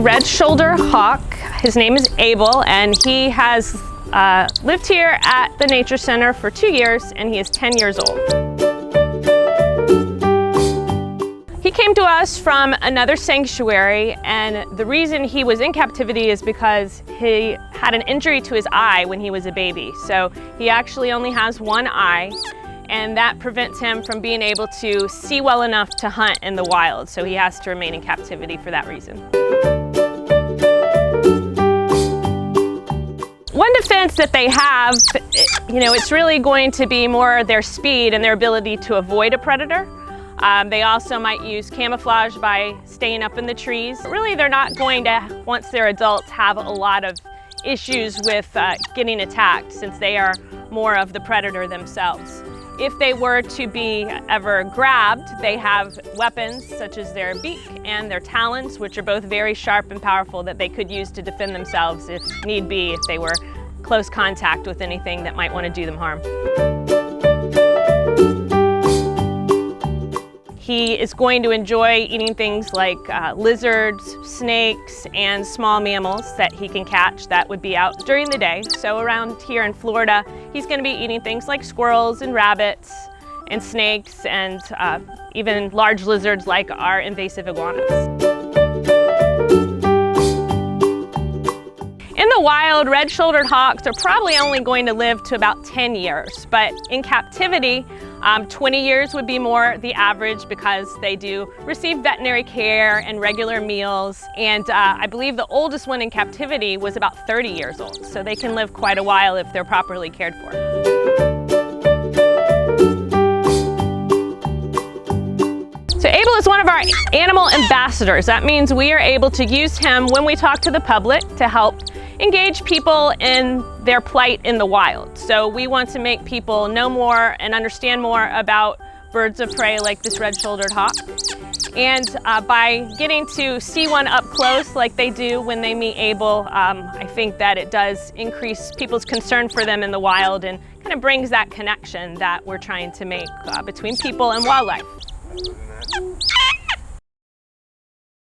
red-shouldered hawk. His name is Abel, and he has lived here at the Nature Center for 2 years, and he is 10 years old. He came to us from another sanctuary, and the reason he was in captivity is because he had an injury to his eye when he was a baby. So he actually only has one eye, and that prevents him from being able to see well enough to hunt in the wild. So he has to remain in captivity for that reason. One defense that they have, it's really going to be more their speed and their ability to avoid a predator. They also might use camouflage by staying up in the trees. Really, they're not going to, once they're adults, have a lot of issues with getting attacked, since they are more of the predator themselves. If they were to be ever grabbed, they have weapons such as their beak and their talons, which are both very sharp and powerful, that they could use to defend themselves if need be, if they were close contact with anything that might want to do them harm. He is going to enjoy eating things like lizards, snakes, and small mammals that he can catch that would be out during the day. So around here in Florida, he's going to be eating things like squirrels and rabbits and snakes and even large lizards like our invasive iguanas. In the wild, red-shouldered hawks are probably only going to live to about 10 years, but in captivity, 20 years would be more the average, because they do receive veterinary care and regular meals. And I believe the oldest one in captivity was about 30 years old, so they can live quite a while if they're properly cared for. So Abel is one of our animal ambassadors. That means we are able to use him when we talk to the public to help engage people in their plight in the wild. So we want to make people know more and understand more about birds of prey like this red-shouldered hawk. And by getting to see one up close like they do when they meet Abel, I think that it does increase people's concern for them in the wild and kind of brings that connection that we're trying to make between people and wildlife.